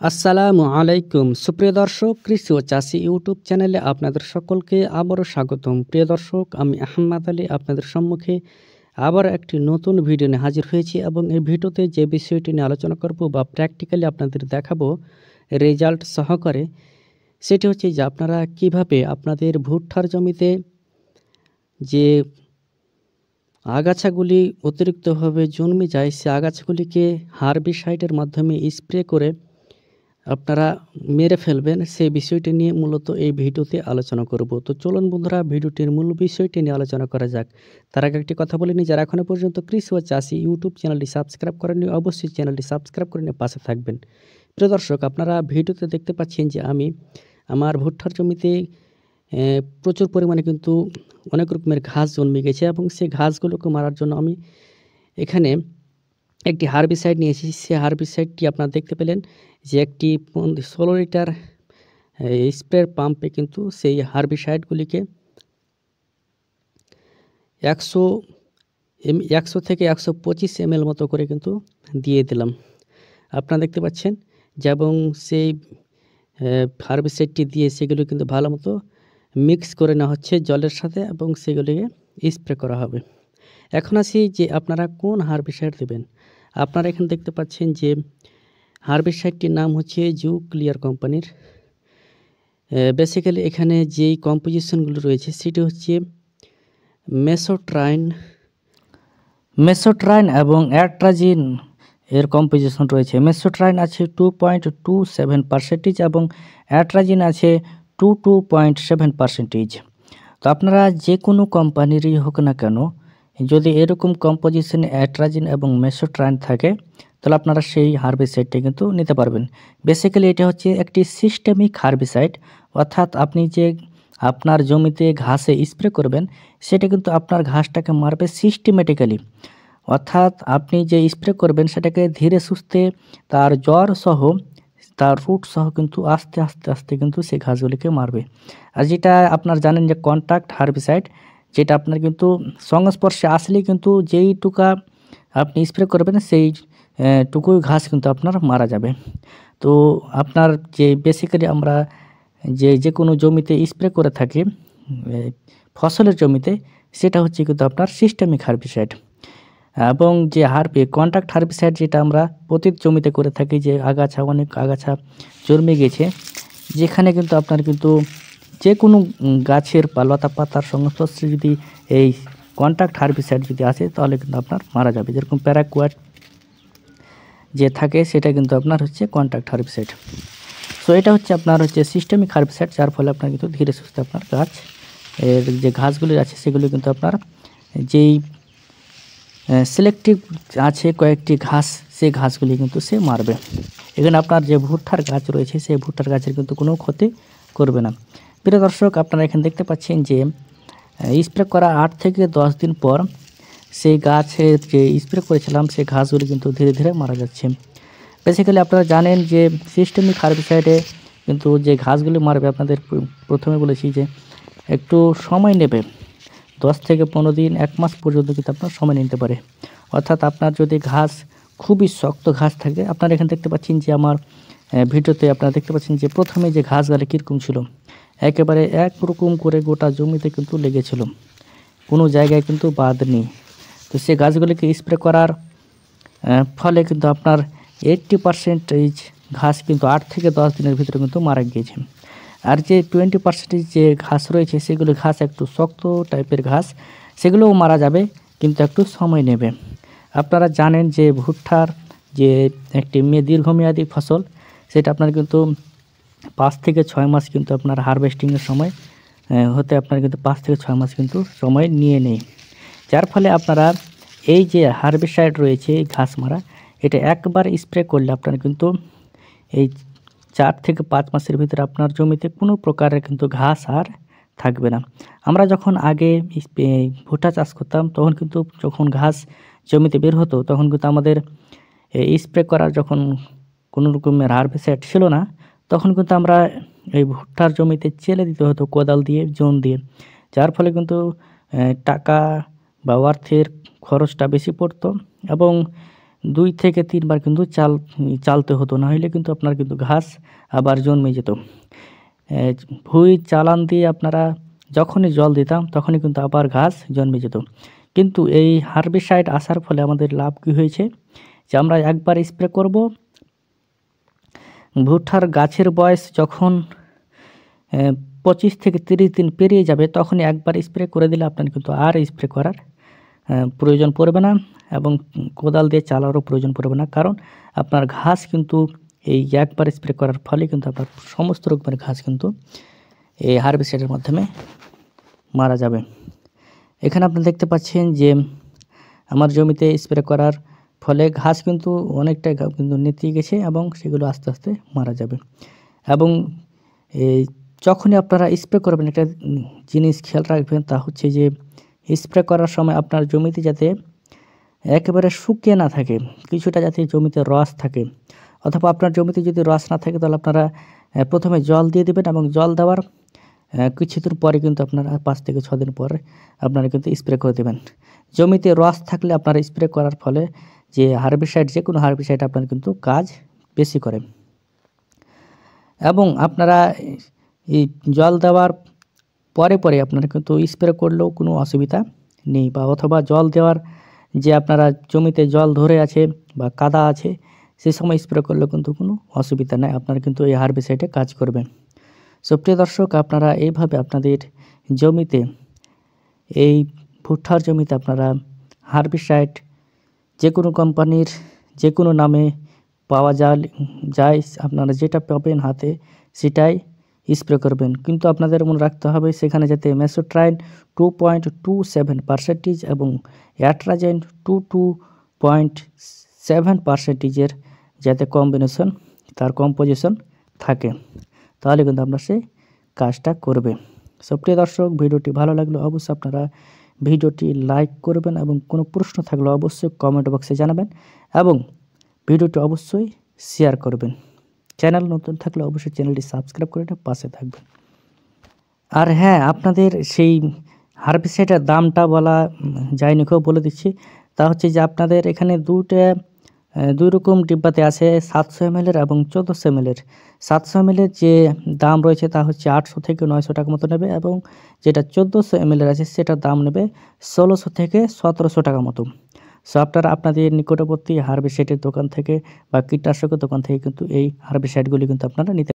আসসালামু আলাইকুম সুপ্রিয় দর্শক, কৃষি ও চাষি ইউটিউব চ্যানেলে আপনাদের সকলকে আবারও স্বাগতম। প্রিয় দর্শক, আমি আহম্মদ আলী আপনাদের সম্মুখে আবার একটি নতুন ভিডিও নিয়ে হাজির হয়েছি এবং এই ভিডিওতে যে বিষয়টি নিয়ে আলোচনা করব বা প্র্যাকটিক্যালি আপনাদের দেখাবো রেজাল্ট সহকারে, সেটি হচ্ছে যে আপনারা কিভাবে আপনাদের ভুট্টার জমিতে যে আগাছাগুলি অতিরিক্তভাবে জন্মে যায়, সে আগাছাগুলিকে হারবিসাইডের মাধ্যমে স্প্রে করে আপনারা মেরে ফেলবেন, সেই বিষয়টি নিয়ে মূলত এই ভিডিওতে আলোচনা করব। তো চলুন বন্ধুরা, ভিডিওটির মূল বিষয়টি নিয়ে আলোচনা করা যাক। তার আগে একটি কথা বলে নিই, যারা এখনও পর্যন্ত কৃষি ও চাষি ইউটিউব চ্যানেলটি সাবস্ক্রাইব করেননি, অবশ্যই চ্যানেলটি সাবস্ক্রাইব করে নিয়ে পাশে থাকবেন। প্রিয় দর্শক, আপনারা ভিডিওতে দেখতে পাচ্ছেন যে আমি আমার ভুট্টার জমিতে প্রচুর পরিমাণে কিন্তু অনেক রকমের ঘাস জন্মে গেছে এবং সেই ঘাসগুলোকে মারার জন্য আমি এখানে একটি হারবিসাইড নিয়েছি। সেই হারবিসাইডটি আপনারা দেখতে পেলেন যে একটি 16 লিটার স্প্রে পাম্পে কিন্তু সেই হারবিসাইডগুলিকে 100 থেকে 125 ml মতো করে কিন্তু দিয়ে দিলাম। আপনারা দেখতে পাচ্ছেন যে, এবং সেই হারবিসাইডটি দিয়ে সেগুলো কিন্তু ভালো মতো মিক্স করে নেওয়া হচ্ছে জলের সাথে এবং সেগুলিকে স্প্রে করা হবে। এখন আসি যে আপনারা কোন হারবিসাইড দেবেন। আপনারা এখানে দেখতে পাচ্ছেন যে হারবিসাইডটির নাম হচ্ছে জু ক্লিয়ার কোম্পানির। বেসিক্যালি এখানে যেই কম্পোজিশনগুলো রয়েছে সেটি হচ্ছে মেসোট্রাইন এবং অ্যাট্রাজিন এর কম্পোজিশন রয়েছে। মেসোট্রাইন আছে 2.27% এবং অ্যাট্রাজিন আছে 2.7%। তো আপনারা যে কোনো কোম্পানিরই হোক না কেন, যদি এরকম কম্পোজিশনে অ্যাট্রাজিন এবং মেসোট্রাইন থাকে তাহলে আপনারা সেই হারবিসাইডটা কিন্তু নিতে পারবেন। বেসিক্যালি এটা হচ্ছে একটি সিস্টেমিক হারবিসাইড, অর্থাৎ আপনি যে আপনার জমিতে ঘাসে স্প্রে করবেন সেটা কিন্তু আপনার ঘাসটাকে মারবে সিস্টেমেটিক্যালি। অর্থাৎ আপনি যে স্প্রে করবেন সেটাকে ধীরে সুস্থে তার জ্বর সহ, তার রুট সহ কিন্তু আস্তে আস্তে আস্তে কিন্তু সেই ঘাসগুলিকে মারবে। আর যেটা আপনার জানেন যে কন্ট্যাক্ট হারবিসাইড, যেটা আপনার কিন্তু সংস্পর্শে আসলেই কিন্তু যেইটুকা আপনি স্প্রে করবেন সেই টুকুই ঘাস কিন্তু আপনার মারা যাবে। তো আপনার যে বেসিক্যালি আমরা যে কোনো জমিতে স্প্রে করে থাকি ফসলের জমিতে, সেটা হচ্ছে কিন্তু আপনার সিস্টেমিক হারবিসাইড। এবং যে কন্ট্যাক্ট হারবিসাইড যেটা আমরা প্রতি জমিতে করে থাকি, যে অনেক আগাছা জন্মে গেছে, যেখানে কিন্তু আপনার কিন্তু যে কোনো গাছের বা লতা পাতার সংস্পর্শে যদি এই কন্ট্যাক্ট হারবিসাইড যদি আসে তাহলে কিন্তু আপনার মারা যাবে। যেরকম প্যারাকুয়াট যে থাকে সেটা কিন্তু আপনার হচ্ছে কন্ট্যাক্ট হারবিসাইড। সো এটা হচ্ছে আপনার হচ্ছে সিস্টেমিক হারবিসাইড, যার ফলে আপনার কিন্তু ধীরে সুস্থে আপনার গাছ এর যে ঘাসগুলি আছে সেগুলো কিন্তু আপনার যেই সিলেক্টিভ আছে কয়েকটি ঘাস, সেই ঘাসগুলি কিন্তু সে মারবে। এখানে আপনার যে ভুট্টার গাছ রয়েছে সেই ভুট্টার গাছের কিন্তু কোনো ক্ষতি করবে না। প্রিয় দর্শক, আপনারা এখানে দেখতে পাচ্ছেন যে স্প্রে করা 8 থেকে 10 দিন পর সেই গাছের যে স্প্রে করেছিলাম সেই ঘাসগুলি কিন্তু ধীরে ধীরে মারা যাচ্ছে। বেসিক্যালি আপনারা জানেন যে সিস্টেমিক হারবিসাইডে কিন্তু যে ঘাসগুলি মারবে, আপনাদের প্রথমে বলেছি যে একটু সময় নেবে, 10 থেকে 15 দিন 1 মাস পর্যন্ত কিন্তু আপনার সময় নিতে পারে। অর্থাৎ আপনার যদি ঘাস খুবই শক্ত ঘাস থাকে, আপনারা এখানে দেখতে পাচ্ছেন যে আমার ভিডিওতে আপনারা দেখতে পাচ্ছেন যে প্রথমে যে ঘাসগুলো কীরকম ছিল, একেবারে একরকম করে গোটা জমিতে কিন্তু লেগেছিল, কোনো জায়গায় কিন্তু বাদ নেই। তো সেই গাছগুলিকে স্প্রে করার ফলে কিন্তু আপনার 80% ঘাস কিন্তু 8 থেকে 10 দিনের ভিতরে কিন্তু মারা গিয়েছে। আর যে 20% যে ঘাস রয়েছে সেগুলো ঘাস একটু শক্ত টাইপের ঘাস, সেগুলোও মারা যাবে কিন্তু একটু সময় নেবে। আপনারা জানেন যে ভুট্টার যে একটি দীর্ঘমেয়াদী ফসল, সেটা আপনার কিন্তু 5 থেকে 6 মাস কিন্তু আপনার হারভেস্টিংয়ের সময় হতে আপনার কিন্তু 5 থেকে 6 মাস কিন্তু সময় নিয়ে নেয়। যার ফলে আপনারা এই যে হারবিসাইড রয়েছে ঘাস মারা, এটা একবার স্প্রে করলে আপনার কিন্তু এই 4 থেকে 5 মাসের ভিতরে আপনার জমিতে কোনো প্রকারের কিন্তু ঘাস আর থাকবে না। আমরা যখন আগে ভুট্টা চাষ করতাম তখন কিন্তু যখন ঘাস জমিতে বের হতো তখন কিন্তু আমাদের স্প্রে করার যখন কোনো রকমের হারবিসাইড ছিল না, তখন কিন্তু আমরা এই ভুট্টার জমিতে চেলে দিতে হতো কোদাল দিয়ে, জন দিয়ে, যার ফলে কিন্তু টাকা বা অর্থের খরচটা বেশি পড়তো এবং 2 থেকে 3 বার কিন্তু চালতে হতো, না হলে কিন্তু আপনার কিন্তু ঘাস আবার জন্মে যেত। ভুঁই চালান দিয়ে আপনারা যখনই জল দিতাম তখনই কিন্তু আবার ঘাস জন্মে যেত। কিন্তু এই হার্বিসাইড আসার ফলে আমাদের লাভ কী হয়েছে, যে আমরা একবার স্প্রে করব, ভুট্টার গাছের বয়স যখন 25 থেকে 30 দিন পেরিয়ে যাবে তখনই একবার স্প্রে করে দিলে আপনার কিন্তু আর স্প্রে করার প্রয়োজন পড়বে না, এবং কোদাল দিয়ে চালারও প্রয়োজন পড়বে না। কারণ আপনার ঘাস কিন্তু এই একবার স্প্রে করার ফলে কিন্তু আপনার সমস্ত রকমের ঘাস কিন্তু এই হার্বিসাইডের মাধ্যমে মারা যাবে। এখানে আপনি দেখতে পাচ্ছেন যে আমার জমিতে স্প্রে করার ফলে ঘাস কিন্তু অনেকটাই কিন্তু নেতিয়ে গেছে এবং সেগুলো আস্তে আস্তে মারা যাবে। এবং এই যখনই আপনারা স্প্রে করবেন একটা জিনিস খেয়াল রাখবেন, তা হচ্ছে যে স্প্রে করার সময় আপনার জমিতে যাতে একেবারে শুকিয়ে না থাকে, কিছুটা যাতে জমিতে রস থাকে। অথবা আপনার জমিতে যদি রস না থাকে তাহলে আপনারা প্রথমে জল দিয়ে দেবেন, এবং জল দেওয়ার কিছুদিন পরে কিন্তু আপনারা 5 থেকে 6 দিন পরে আপনারা কিন্তু স্প্রে করে দেবেন। জমিতে রস থাকলে আপনারা স্প্রে করার ফলে যে হার্বিসাইড, যে কোনো হার্বিসাইড আপনার কিন্তু কাজ বেশি করে। এবং আপনারা এই জল দেওয়ার পরে আপনারা কিন্তু স্প্রে করলেও কোনো অসুবিধা নেই, বা অথবা জল দেওয়ার যে আপনারা জমিতে জল ধরে আছে বা কাদা আছে সেই সময় স্প্রে করলেও কিন্তু কোনো অসুবিধা নেই, আপনারা কিন্তু এই হার্বিসাইডে কাজ করবে। সো প্রিয় দর্শক, আপনারা এইভাবে আপনাদের জমিতে, এই ভুট্টার জমিতে আপনারা হার্বিসাইড যে কোনো কোম্পানির যে কোনো নামে পাওয়া যায়, আপনারা যেটা পাবেন হাতে সেটাই স্প্রে করবেন। কিন্তু আপনাদের মনে রাখতে হবে সেখানে যাতে মেসোট্রাইন 2.27% এবং অ্যাট্রাজেন্ট 2.7%-এর যাতে কম্বিনেশন, তার কম্পোজিশন থাকে, তাহলে কিন্তু আপনার সেই কাজটা করবে। সো প্রিয় দর্শক, ভিডিওটি ভালো লাগলে অবশ্যই আপনারা ভিডিওটি লাইক করবেন, এবং কোনো প্রশ্ন থাকলে অবশ্যই কমেন্ট বক্সে জানাবেন, এবং ভিডিওটি অবশ্যই শেয়ার করবেন। চ্যানেল নতুন থাকলে অবশ্যই চ্যানেলটি সাবস্ক্রাইব করে পাশে থাকবেন। আর হ্যাঁ, আপনাদের সেই হার্বিসাইডের দামটা বলা যায়নি, কেউ বলে দিচ্ছি। তা হচ্ছে যে আপনাদের এখানে দুই রকম ডিব্বাতে আছে, 700 ml এবং 1400 ml। 700 ml যে দাম রয়েছে তা হচ্ছে 800 থেকে 900 টাকা মতো নেবে, এবং যেটা 1400 ml আছে সেটার দাম নেবে 1600 থেকে 1700 টাকা মতো। সো আপনারা আপনাদের নিকটবর্তী হার্বিসাইডের দোকান থেকে বা কীটনাশকের দোকান থেকে কিন্তু এই হার্বিসাইডগুলি কিন্তু আপনারা নিতে